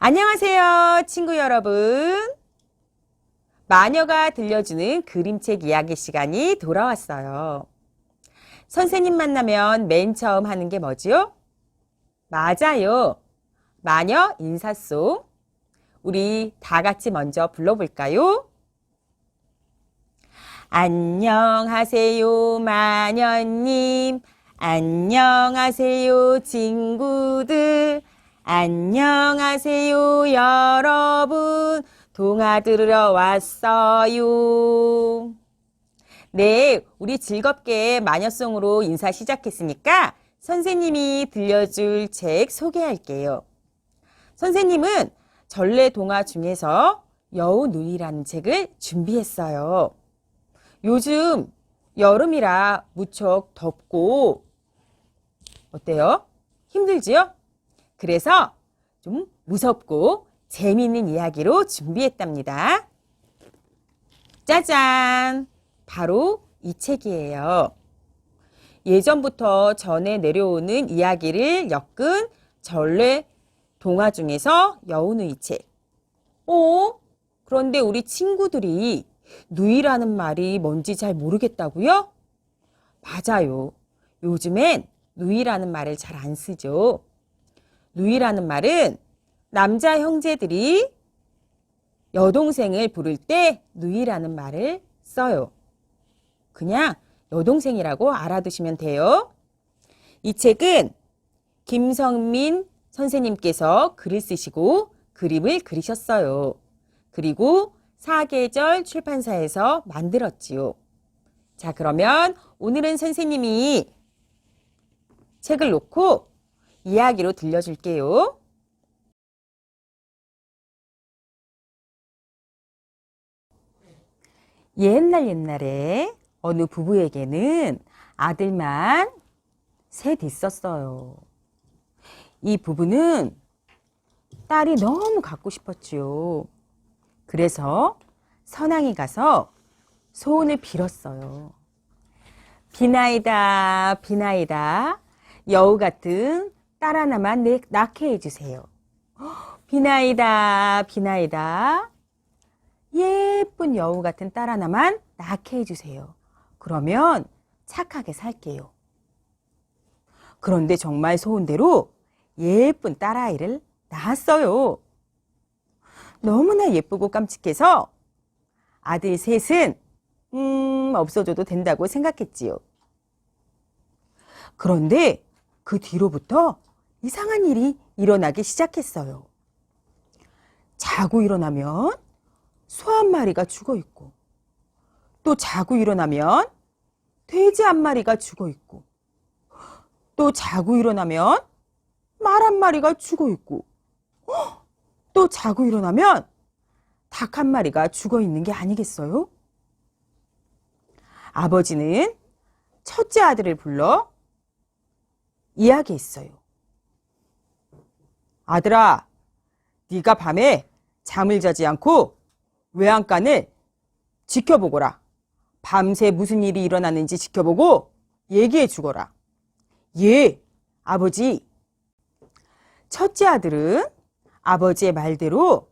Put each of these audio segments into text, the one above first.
안녕하세요, 친구 여러분. 마녀가 들려주는 그림책 이야기 시간이 돌아왔어요. 선생님 만나면 맨 처음 하는 게 뭐지요? 맞아요. 마녀 인사송. 우리 다 같이 먼저 불러볼까요? 안녕하세요, 마녀님. 안녕하세요, 친구들. 안녕하세요, 여러분. 동화 들으러 왔어요. 네, 우리 즐겁게 마녀송으로 인사 시작했으니까 선생님이 들려줄 책 소개할게요. 선생님은 전래 동화 중에서 여우눈이라는 책을 준비했어요. 요즘 여름이라 무척 덥고 어때요? 힘들지요? 그래서 좀 무섭고 재미있는 이야기로 준비했답니다. 짜잔! 바로 이 책이에요. 예전부터 전해 내려오는 이야기를 엮은 전래 동화 중에서 여우누이 책. 그런데 우리 친구들이 누이라는 말이 뭔지 잘 모르겠다고요? 맞아요. 요즘엔 누이라는 말을 잘 안 쓰죠. 누이라는 말은 남자 형제들이 여동생을 부를 때 누이라는 말을 써요. 그냥 여동생이라고 알아두시면 돼요. 이 책은 김성민 선생님께서 글을 쓰시고 그림을 그리셨어요. 그리고 사계절 출판사에서 만들었지요. 자, 그러면 오늘은 선생님이 책을 놓고 이야기로 들려줄게요. 옛날에 어느 부부에게는 아들만 셋 있었어요. 이 부부는 딸이 너무 갖고 싶었지요. 그래서 선왕이 가서 소원을 빌었어요. 비나이다, 비나이다. 여우 같은 딸 하나만 낳게 해주세요. 비나이다, 비나이다. 예쁜 여우 같은 딸 하나만 낳게 해주세요. 그러면 착하게 살게요. 그런데 정말 소원대로 예쁜 딸아이를 낳았어요. 너무나 예쁘고 깜찍해서 아들 셋은 없어져도 된다고 생각했지요. 그런데 그 뒤로부터 이상한 일이 일어나기 시작했어요. 자고 일어나면 소 한 마리가 죽어 있고, 또 자고 일어나면 돼지 한 마리가 죽어 있고, 또 자고 일어나면 말 한 마리가 죽어 있고, 또 자고 일어나면 닭 한 마리가 죽어 있는 게 아니겠어요? 아버지는 첫째 아들을 불러 이야기했어요. 아들아, 네가 밤에 잠을 자지 않고 외양간을 지켜보거라. 밤새 무슨 일이 일어나는지 지켜보고 얘기해 주거라. 예, 아버지. 첫째 아들은 아버지의 말대로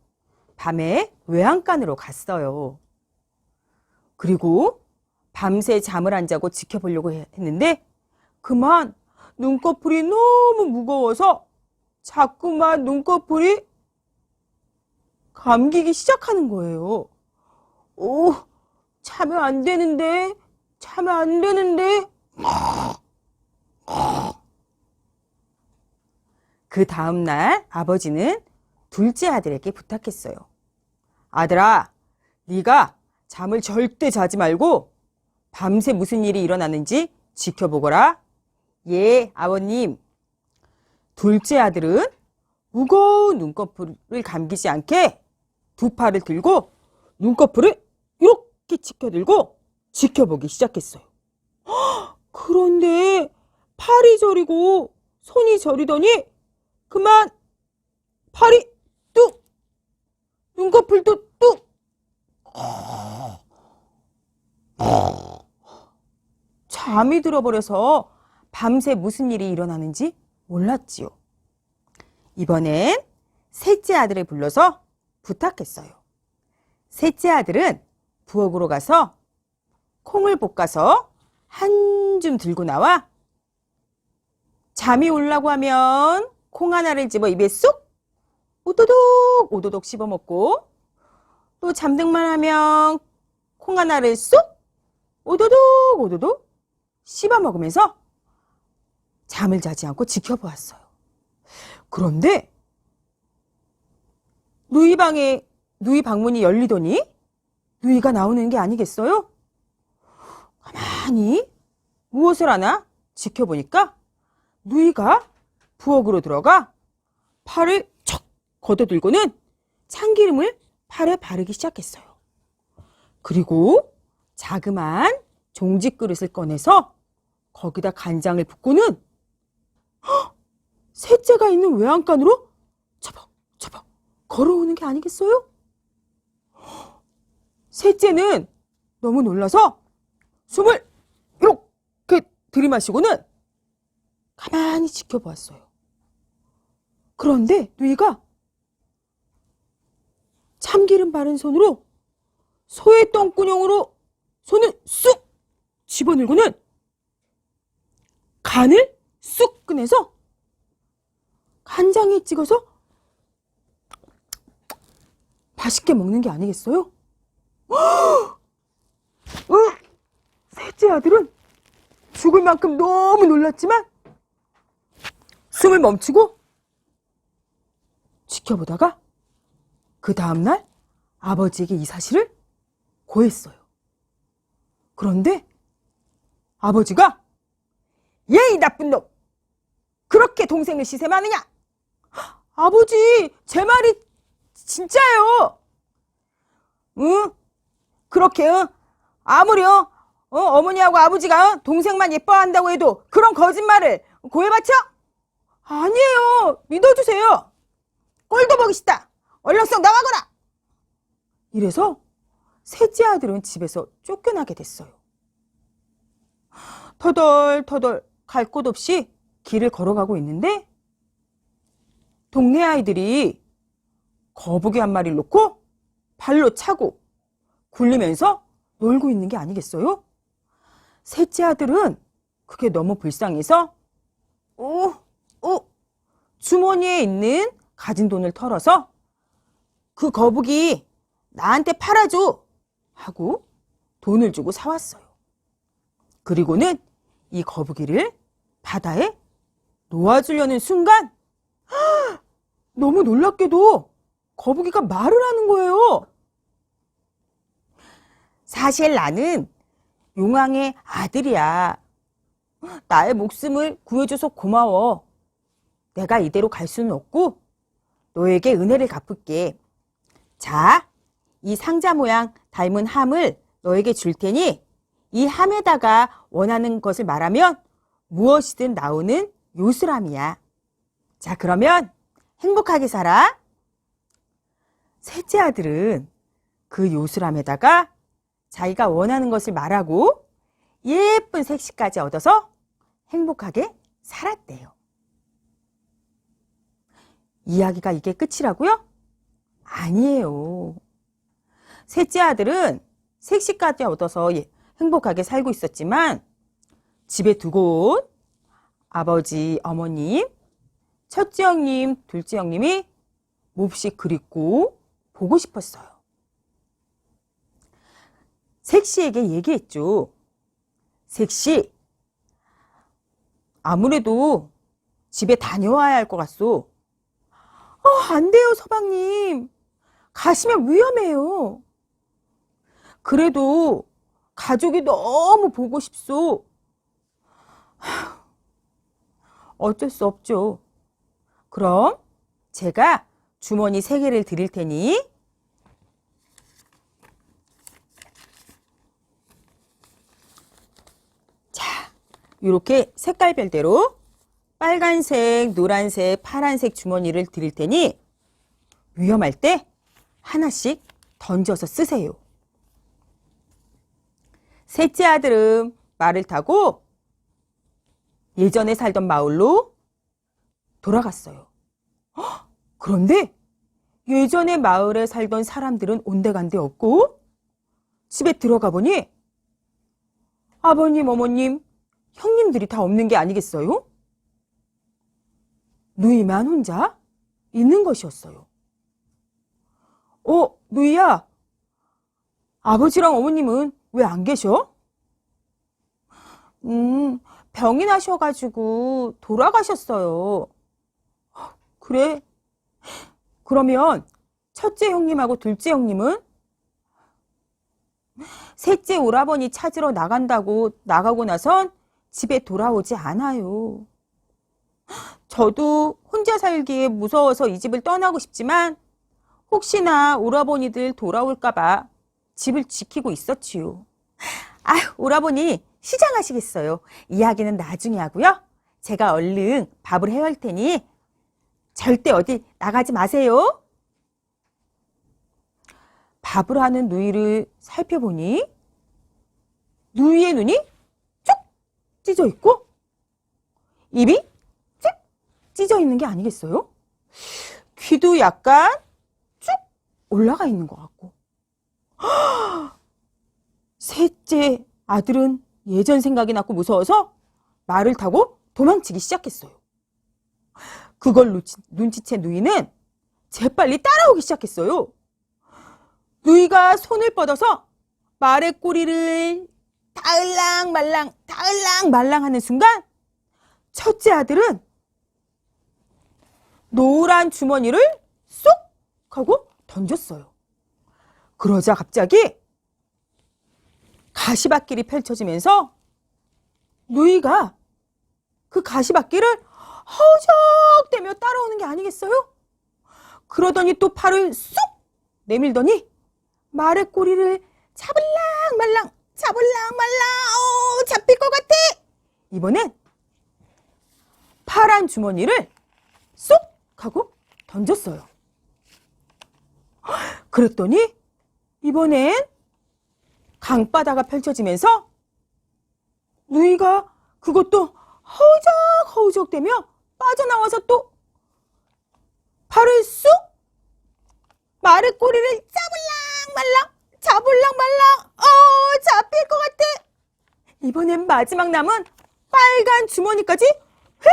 밤에 외양간으로 갔어요. 그리고 밤새 잠을 안 자고 지켜보려고 했는데 그만 눈꺼풀이 너무 무거워서 자꾸만 눈꺼풀이 감기기 시작하는 거예요. 자면 안 되는데, 자면 안 되는데. 그 다음날 아버지는 둘째 아들에게 부탁했어요. 아들아, 네가 잠을 절대 자지 말고 밤새 무슨 일이 일어나는지 지켜보거라. 예, 아버님. 둘째 아들은 무거운 눈꺼풀을 감기지 않게 두 팔을 들고 눈꺼풀을 이렇게 치켜들고 지켜보기 시작했어요. 그런데 팔이 저리고 손이 저리더니 그만 팔이 뚝, 눈꺼풀도 뚝. 잠이 들어버려서 밤새 무슨 일이 일어나는지 몰랐지요. 이번엔 셋째 아들을 불러서 부탁했어요. 셋째 아들은 부엌으로 가서 콩을 볶아서 한 줌 들고 나와 잠이 오려고 하면 콩 하나를 집어 입에 쏙 오도독 오도독 씹어먹고 또 잠들만 하면 콩 하나를 쏙 오도독 오도독 씹어먹으면서 잠을 자지 않고 지켜보았어요. 그런데 누이 방문이 열리더니 누이가 나오는 게 아니겠어요? 가만히 무엇을 하나 지켜보니까 누이가 부엌으로 들어가 팔을 척 걷어들고는 참기름을 팔에 바르기 시작했어요. 그리고 자그마한 종지 그릇을 꺼내서 거기다 간장을 붓고는 셋째가 있는 외양간으로 처벅처벅 걸어오는 게 아니겠어요? 셋째는 너무 놀라서 숨을 이렇게 들이마시고는 가만히 지켜보았어요. 그런데 누이가 참기름 바른 손으로 소의 똥구녕으로 손을 쑥 집어넣고는 간을 쑥 꺼내서 간장에 찍어서 맛있게 먹는 게 아니겠어요? 셋째 아들은 죽을 만큼 너무 놀랐지만 숨을 멈추고 지켜보다가 그 다음날 아버지에게 이 사실을 고했어요. 그런데 아버지가 얘 이 나쁜 놈! 그렇게 동생을 시샘하느냐? 아버지, 제 말이 진짜예요. 응? 그렇게 아무리 어머니하고 아버지가 동생만 예뻐한다고 해도 그런 거짓말을 고해바쳐? 아니에요. 믿어주세요. 꼴도 보기 싫다. 얼렁썩 나가거라. 이래서 셋째 아들은 집에서 쫓겨나게 됐어요. 터덜터덜 갈 곳 없이 길을 걸어가고 있는데 동네 아이들이 거북이 한 마리를 놓고 발로 차고 굴리면서 놀고 있는 게 아니겠어요? 셋째 아들은 그게 너무 불쌍해서 주머니에 있는 가진 돈을 털어서 그 거북이 나한테 팔아줘 하고 돈을 주고 사왔어요. 그리고는 이 거북이를 바다에 놓아주려는 순간 너무 놀랍게도 거북이가 말을 하는 거예요. 사실 나는 용왕의 아들이야. 나의 목숨을 구해줘서 고마워. 내가 이대로 갈 수는 없고 너에게 은혜를 갚을게. 자, 이 상자 모양 닮은 함을 너에게 줄 테니 이 함에다가 원하는 것을 말하면 무엇이든 나오는 요술함이야. 자, 그러면 행복하게 살아. 셋째 아들은 그 요술함에다가 자기가 원하는 것을 말하고 예쁜 색시까지 얻어서 행복하게 살았대요. 이야기가 이게 끝이라고요? 아니에요. 셋째 아들은 색시까지 얻어서 행복하게 살고 있었지만 집에 두고 온 아버지, 어머님, 첫째 형님, 둘째 형님이 몹시 그립고 보고 싶었어요. 색시에게 얘기했죠. 색시, 아무래도 집에 다녀와야 할 것 같소. 안 돼요, 서방님. 가시면 위험해요. 그래도 가족이 너무 보고 싶소. 어쩔 수 없죠. 그럼 제가 주머니 3개를 드릴 테니 자, 이렇게 색깔별대로 빨간색, 노란색, 파란색 주머니를 드릴 테니 위험할 때 하나씩 던져서 쓰세요. 셋째 아들은 말을 타고 예전에 살던 마을로 돌아갔어요. 그런데 예전에 마을에 살던 사람들은 온데간데 없고 집에 들어가 보니 아버님, 어머님, 형님들이 다 없는 게 아니겠어요? 누이만 혼자 있는 것이었어요. 누이야, 아버지랑 어머님은 왜 안 계셔? 병이 나셔가지고 돌아가셨어요. 그래? 그러면 첫째 형님하고 둘째 형님은? 셋째 오라버니 찾으러 나간다고 나가고 나선 집에 돌아오지 않아요. 저도 혼자 살기에 무서워서 이 집을 떠나고 싶지만 혹시나 오라버니들 돌아올까봐 집을 지키고 있었지요. 아휴, 오라버니 시장하시겠어요. 이야기는 나중에 하고요. 제가 얼른 밥을 해올 테니 절대 어디 나가지 마세요. 밥을 하는 누이를 살펴보니 누이의 눈이 쭉 찢어 있고 입이 쭉 찢어 있는 게 아니겠어요? 귀도 약간 쭉 올라가 있는 것 같고. 셋째 아들은 예전 생각이 나고 무서워서 말을 타고 도망치기 시작했어요. 그걸 눈치챈 누이는 재빨리 따라오기 시작했어요. 누이가 손을 뻗어서 말의 꼬리를 다을랑 말랑 하는 순간 첫째 아들은 노란 주머니를 쏙 하고 던졌어요. 그러자 갑자기 가시밭길이 펼쳐지면서 누이가 그 가시밭길을 허적대며 따라오는 게 아니겠어요? 그러더니 또 팔을 쏙 내밀더니 말의 꼬리를 잡을랑 말랑 잡힐 것 같아. 이번엔 파란 주머니를 쏙 하고 던졌어요. 그랬더니 이번엔 강바다가 펼쳐지면서 누이가 그것도 허우적대며 빠져나와서 또 팔을 쑥 말의 꼬리를 잡을랑 말랑 잡힐 것 같아. 이번엔 마지막 남은 빨간 주머니까지 휙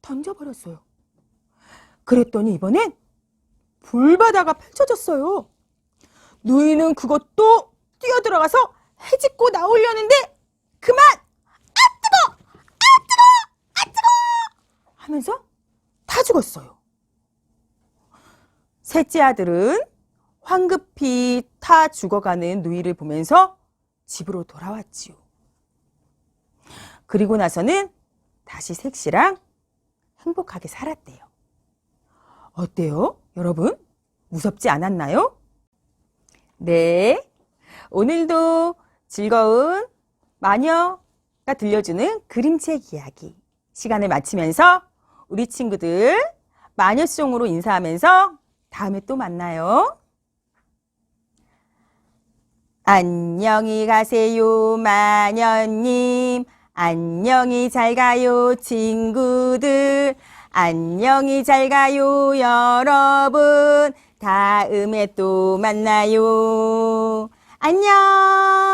던져버렸어요. 그랬더니 이번엔 불바다가 펼쳐졌어요. 누이는 그것도 뛰어들어가서 헤집고 나오려는데 그만! 아 뜨거! 하면서 다 죽었어요. 셋째 아들은 황급히 타 죽어가는 누이를 보면서 집으로 돌아왔지요. 그리고 나서는 다시 셋이랑 행복하게 살았대요. 어때요, 여러분? 무섭지 않았나요? 네, 오늘도 즐거운 마녀가 들려주는 그림책 이야기 시간을 마치면서 우리 친구들 마녀송으로 인사하면서 다음에 또 만나요. 안녕히 가세요, 마녀님. 안녕히 잘 가요, 친구들. 안녕히 잘 가요, 여러분. 다음에 또 만나요. 안녕.